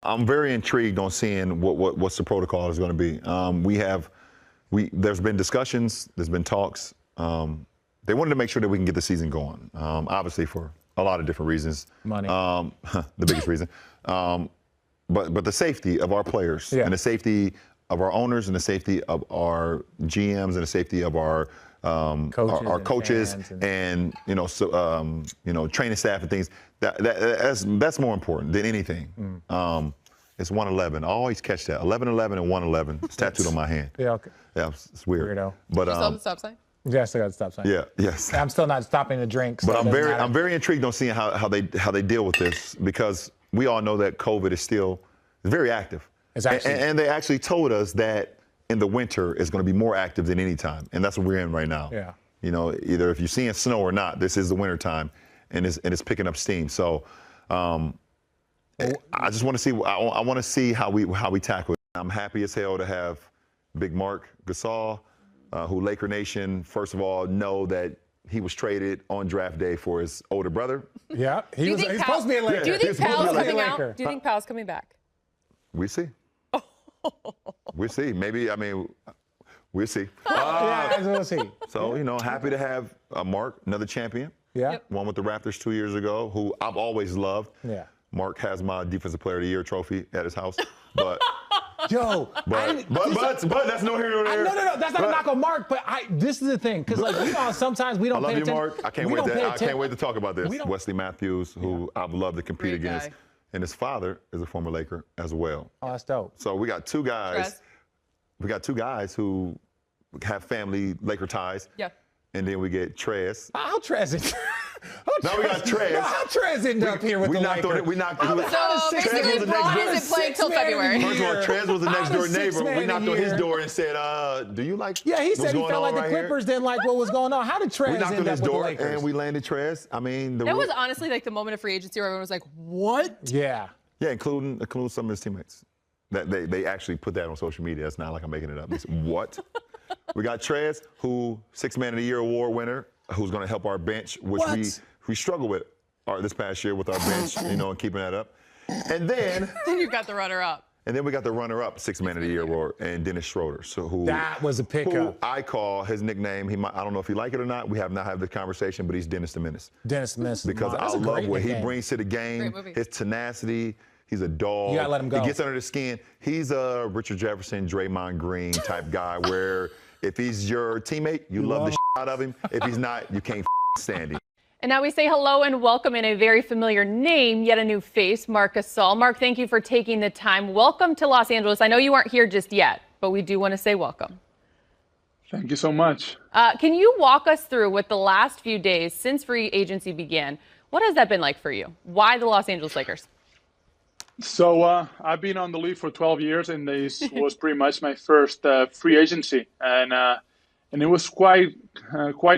I'm very intrigued on seeing what's the protocol is going to be. There's been discussions, there's been talks. They wanted to make sure that we can get the season going, obviously for a lot of different reasons. Money. The biggest reason. But the safety of our players and the safety of our owners and the safety of our GMs and the safety of our coaches and training staff and things. That's more important than anything. It's 111. I always catch that. 1111 and 111. It's tattooed on my hand. Yeah, okay. Yeah, it's weird. Weirdo. But you still have the stop sign? Yeah, I still got the stop sign. Yeah, yes. I'm still not stopping to drink. So but I'm very intrigued on seeing how they deal with this, because we all know that COVID is still very active. It's actually, and they actually told us that in the winter it's going to be more active than any time, and that's what we're in right now. Yeah. You know, either if you're seeing snow or not, this is the winter time, and it's picking up steam. So I just want to see. I want to see how we tackle it. I'm happy as hell to have Big Mark Gasol, who Laker Nation, first of all, know that he was traded on draft day for his older brother. Yeah, he's supposed to be a Laker. Do you think Powell's coming out? Laker. Do you think Powell's coming back? We see. We'll see. Maybe, I mean, we'll see. Yeah, we'll see. So, happy to have Mark, another champion. Yeah. One with the Raptors 2 years ago, who I've always loved. Yeah. Mark has my Defensive Player of the Year trophy at his house. But Yo, but that's no here nor there. No, that's not a knock on Mark. But this is the thing, because sometimes we don't. I love pay you, attention. Mark. I can't wait to talk about this. Wesley Matthews, who I've loved to compete Great against, guy. and his father is a former Laker as well. Oh, that's dope. So we got two guys. Trez. We got two guys who have family Laker ties. Yeah. And then we get Trez. How Trez it? Now we got Trez. How Trez ended up here with the Lakers? So basically, Braun isn't playing till February. First of all, Trez was the next door neighbor. We knocked on his door and said, "Do you like?" Yeah, he said he felt like the right Clippers didn't like what was going on. How did Trez end up with the Lakers? And we landed Trez. I mean, that was honestly like the moment of free agency where everyone was like, "What?" Yeah. Yeah, including some of his teammates. That they actually put that on social media. It's not like I'm making it up. They said, what? We got Trez, who Sixth Man of the Year award winner, who's going to help our bench, which we struggle with this past year with our bench, and keeping that up. And then you've got the runner-up. And then we got the runner-up Sixth Man of the Year award, and Dennis Schroeder. So that was a pickup. Who I call his nickname. I don't know if you like it or not. We have not had the conversation, but he's Dennis the Menace. Dennis the Menace. Because I love what he brings to the game. His tenacity. He's a dog. You gotta let him go. He gets under the skin. He's a Richard Jefferson, Draymond Green type guy where if he's your teammate, you love the shit out of him. If he's not, you can't stand him. And now we say hello and welcome in a very familiar name, yet a new face, Marc Gasol. Mark, thank you for taking the time. Welcome to Los Angeles. I know you aren't here just yet, but we do want to say welcome. Thank you so much. Can you walk us through what the last few days since free agency began, what has that been like for you? Why the Los Angeles Lakers? So I've been on the league for 12 years, and this was pretty much my first free agency, and it was quite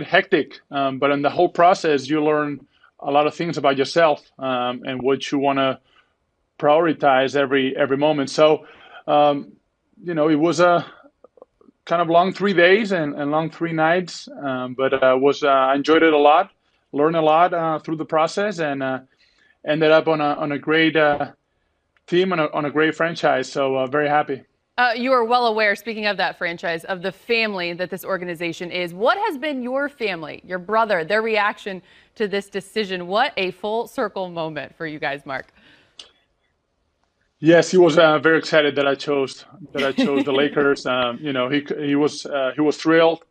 hectic. But in the whole process, you learn a lot of things about yourself and what you want to prioritize every moment. So it was a kind of long 3 days and long 3 nights, but I enjoyed it a lot, learned a lot through the process, and ended up on a great team and on a great franchise, so very happy. You are well aware, speaking of that franchise, of the family that this organization is. What has been your family, your brother, their reaction to this decision? What a full circle moment for you guys, Mark. Yes, he was very excited that I chose the Lakers. He was thrilled.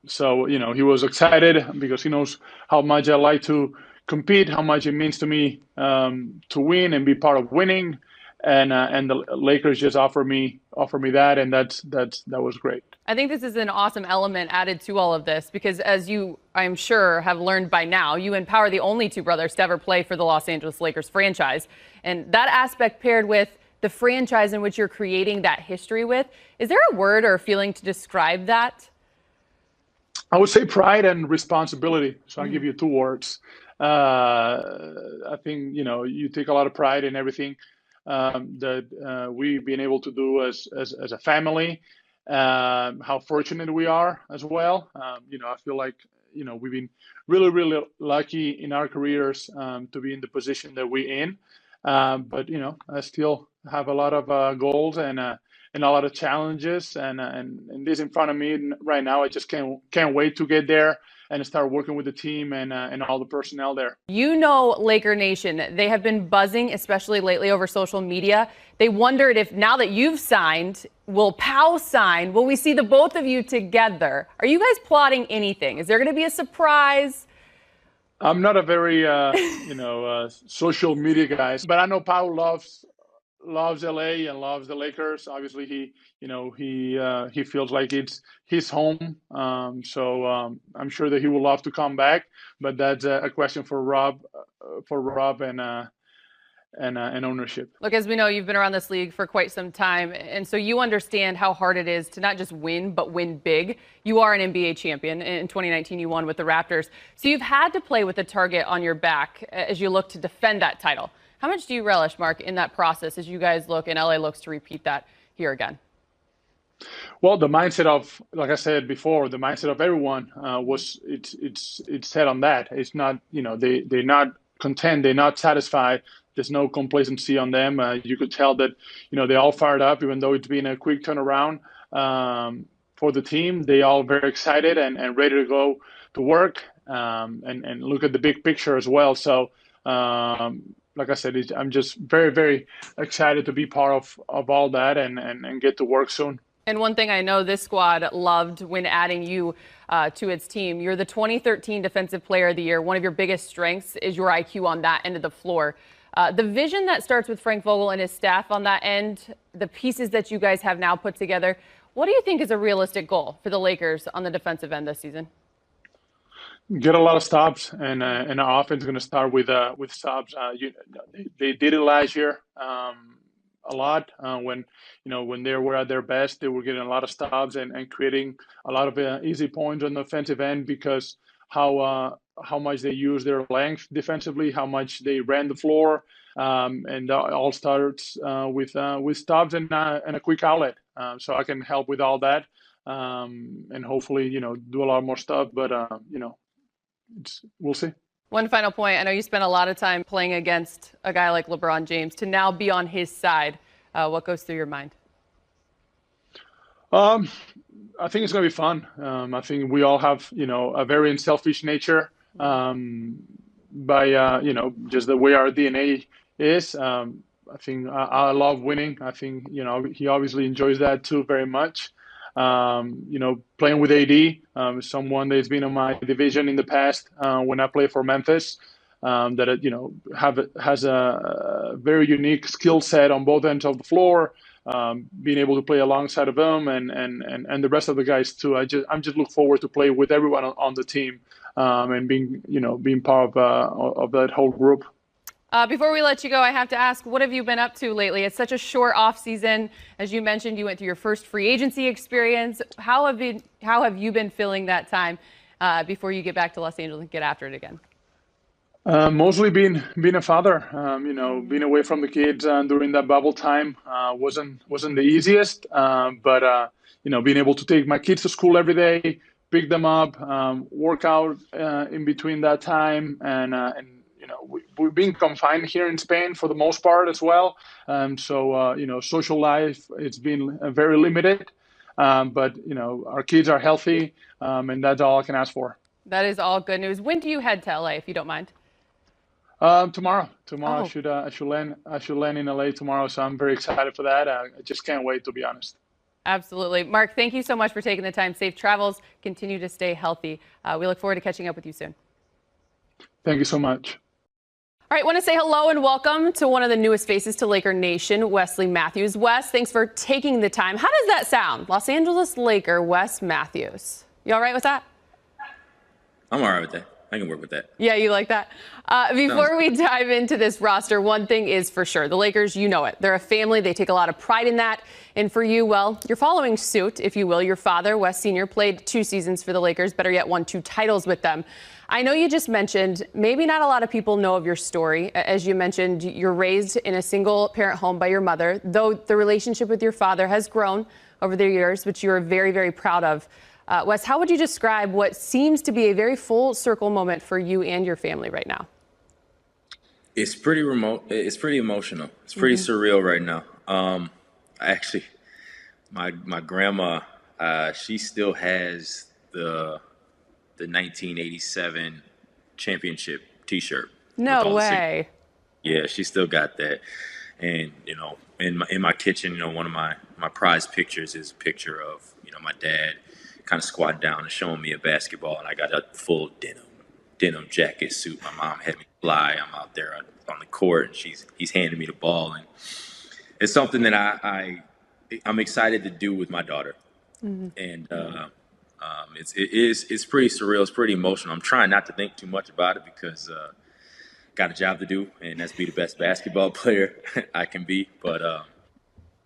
So he was excited because he knows how much I like to compete, how much it means to me to win and be part of winning, and the Lakers just offered me that, and that was great. I think this is an awesome element added to all of this because, as you, I'm sure, have learned by now, you empower the only two brothers to ever play for the Los Angeles Lakers franchise, and that aspect paired with the franchise in which you're creating that history with. Is there a word or a feeling to describe that? I would say pride and responsibility. So I'll give you 2 words. I think, you take a lot of pride in everything that we've been able to do as a family, how fortunate we are as well. I feel like, we've been really, really lucky in our careers to be in the position that we're in. But I still have a lot of goals and a lot of challenges, and this in front of me right now. I just can't wait to get there and start working with the team and all the personnel there. Laker Nation, they have been buzzing, especially lately over social media. They wondered if now that you've signed, will Pau sign? Will we see the both of you together? Are you guys plotting anything? Is there going to be a surprise? I'm not a very social media guy, but I know Pau loves LA and loves the Lakers. Obviously, he feels like it's his home. So I'm sure that he would love to come back. But that's a question for Rob and ownership. Look, as we know, you've been around this league for quite some time, and so you understand how hard it is to not just win, but win big. You are an NBA champion. In 2019, you won with the Raptors. So you've had to play with a target on your back as you look to defend that title. How much do you relish, Mark, in that process as you guys look and LA looks to repeat that here again? Well, the mindset of, like I said before, the mindset of everyone it's set on that. It's not, they're not content, they're not satisfied. There's no complacency on them. You could tell that, they all fired up, even though it's been a quick turnaround for the team. They all very excited and ready to go to work and look at the big picture as well. So, like I said, I'm just very, very excited to be part of all that and get to work soon. And one thing I know this squad loved when adding you to its team, you're the 2013 Defensive Player of the Year. One of your biggest strengths is your IQ on that end of the floor. The vision that starts with Frank Vogel and his staff on that end, the pieces that you guys have now put together, what do you think is a realistic goal for the Lakers on the defensive end this season? Get a lot of stops, and our offense is going to start with stops. They did it last year a lot when they were at their best. They were getting a lot of stops and creating a lot of easy points on the offensive end because how much they use their length defensively, how much they ran the floor, and all starts with stops and a quick outlet. So I can help with all that, and hopefully do a lot more stuff. But we'll see. One final point. I know you spent a lot of time playing against a guy like LeBron James. To now be on his side, what goes through your mind? I think it's going to be fun. I think we all have, a very unselfish nature by, just the way our DNA is. I think I love winning. I think, he obviously enjoys that too very much. Playing with AD, someone that's been in my division in the past when I played for Memphis, that has a very unique skill set on both ends of the floor. Being able to play alongside of him and the rest of the guys too. I'm just look forward to play with everyone on the team and being part of that whole group. Before we let you go, I have to ask, what have you been up to lately? It's such a short off season. As you mentioned, you went through your first free agency experience. How have you been filling that time before you get back to Los Angeles and get after it again? Mostly being a father. Being away from the kids during that bubble time wasn't the easiest. But being able to take my kids to school every day, pick them up, work out in between that time, and we've been confined here in Spain for the most part as well. So social life, it's been very limited. But our kids are healthy, and that's all I can ask for. That is all good news. When do you head to LA, if you don't mind? Tomorrow. Oh. I should land in LA tomorrow. So I'm very excited for that. I just can't wait, to be honest. Absolutely. Mark, thank you so much for taking the time. Safe travels. Continue to stay healthy. We look forward to catching up with you soon. Thank you so much. All right, want to say hello and welcome to one of the newest faces to Laker Nation, Wesley Matthews. Wes, thanks for taking the time. How does that sound? Los Angeles Laker, Wes Matthews. You all right with that? I'm all right with that. I can work with that. Yeah, you like that? Before we dive into this roster, one thing is for sure. The Lakers, you know it. They're a family. They take a lot of pride in that. And for you, well, you're following suit, if you will. Your father, Wes Sr., played 2 seasons for the Lakers, better yet, won 2 titles with them. I know you just mentioned maybe not a lot of people know of your story. As you mentioned, you're raised in a single-parent home by your mother, though the relationship with your father has grown over the years, which you're very, very proud of. Wes, how would you describe what seems to be a very full circle moment for you and your family right now? It's pretty remote. It's pretty emotional. It's pretty surreal right now. Actually, my grandma, she still has the 1987 championship T-shirt with No all the signatures. way. Yeah, she still got that. And in my kitchen, one of my prized pictures is a picture of my dad kind of squatting down and showing me a basketball, and I got a full denim jacket suit. My mom had me fly. I'm out there on the court, and he's handing me the ball, and it's something that I'm excited to do with my daughter, and it's pretty surreal. It's pretty emotional. I'm trying not to think too much about it because got a job to do, and that's be the best basketball player I can be. But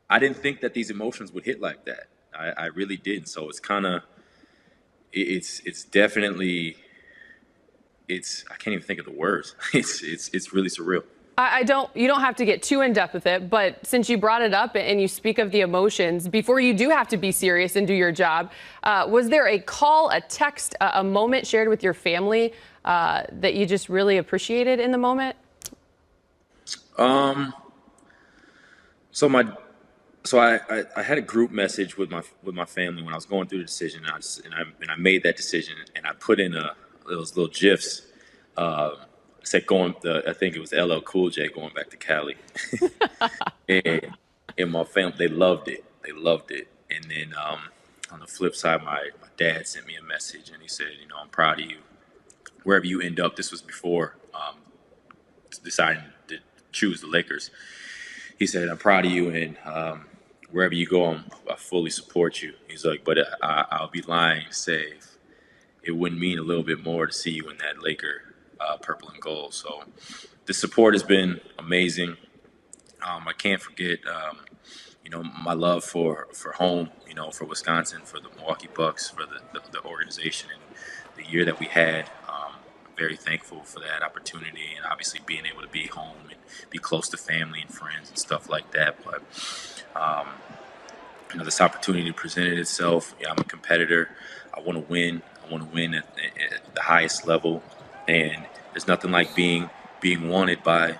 I didn't think that these emotions would hit like that. I really didn't. So it's kind of it's definitely I can't even think of the words. It's really surreal. You don't have to get too in depth with it, but since you brought it up and you speak of the emotions, before you do have to be serious and do your job, was there a call, a text, a moment shared with your family that you just really appreciated in the moment? So I had a group message with my family when I was going through the decision, and I made that decision, and I put in those little gifs. Said I think it was LL Cool J going back to Cali, and my family, they loved it. They loved it. And then on the flip side, my dad sent me a message, and he said, I'm proud of you. Wherever you end up, this was before deciding to choose the Lakers. He said, I'm proud of you, and wherever you go, I fully support you. He's like, but I'll be lying to say it wouldn't mean a little bit more to see you in that Laker purple and gold. So the support has been amazing. I can't forget, my love for home, for Wisconsin, for the Milwaukee Bucks, for the organization and the year that we had. I'm very thankful for that opportunity, and obviously being able to be home and be close to family and friends and stuff like that. But this opportunity presented itself. Yeah, I'm a competitor. I want to win. I want to win at the highest level, and there's nothing like being wanted by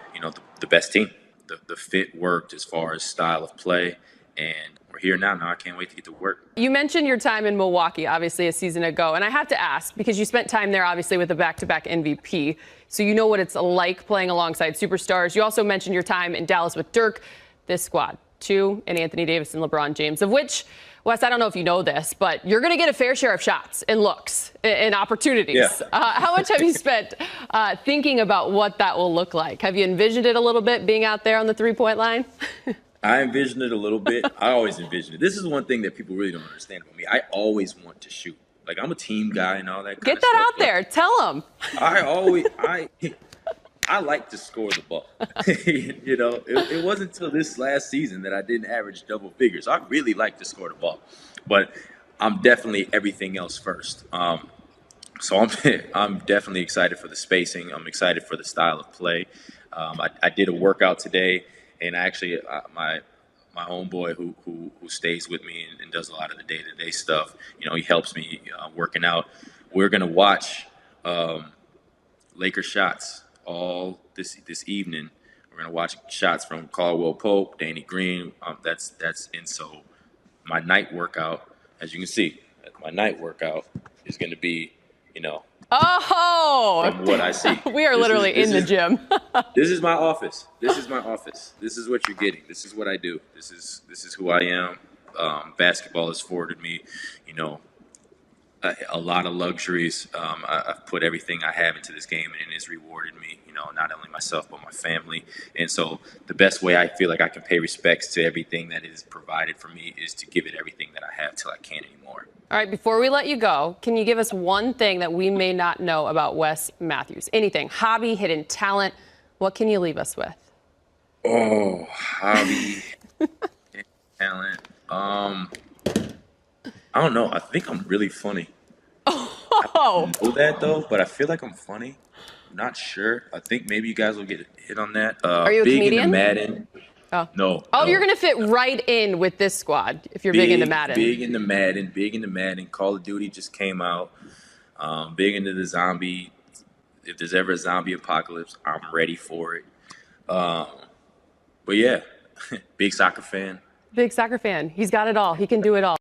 the best team. The fit worked as far as style of play, and we're here now. Now I can't wait to get to work. You mentioned your time in Milwaukee, obviously a season ago, and I have to ask because you spent time there, obviously with a back-to-back MVP, so you know what it's like playing alongside superstars. You also mentioned your time in Dallas with Dirk, this squad, too, and Anthony Davis and LeBron James, of which, Wes, I don't know if you know this, but you're going to get a fair share of shots and looks and opportunities. Yeah. How much have you spent thinking about what that will look like? Have you envisioned it a little bit, being out there on the three-point line? I envisioned it a little bit. I always envisioned it. This is one thing that people really don't understand about me. I always want to shoot. Like, I'm a team guy and all that kind Get of that stuff. out there. Tell them. I like to score the ball. It wasn't until this last season that I didn't average double figures. I really like to score the ball, but I'm definitely everything else first. So I'm definitely excited for the spacing. I'm excited for the style of play. I did a workout today, and actually my homeboy who stays with me and does a lot of the day-to-day stuff, he helps me working out. We're gonna watch Laker shots all this evening. We're gonna watch shots from Caldwell Pope, Danny Green. That's and so my night workout, as you can see, my night workout is gonna be, from what I see. We are literally in the gym. This is my office. This is my office. This is what you're getting. This is what I do. This is who I am. Basketball has afforded me, a lot of luxuries. I've put everything I have into this game, and it's rewarded me, not only myself, but my family. And so the best way I feel like I can pay respects to everything that is provided for me is to give it everything that I have till I can't anymore. All right, before we let you go, can you give us one thing that we may not know about Wes Matthews? Anything, hobby, hidden talent, what can you leave us with? Oh, hobby, hidden talent. I don't know. I think I'm really funny. I don't know that, though, but I feel like I'm funny. I'm not sure. I think maybe you guys will get a hit on that. Are you a big comedian? Into Madden. Oh. No. Oh, no. You're going to fit right in with this squad if you're big into Madden. Big into Madden. Call of Duty just came out. Big into the zombie. If there's ever a zombie apocalypse, I'm ready for it. But yeah, big soccer fan. Big soccer fan. He's got it all. He can do it all.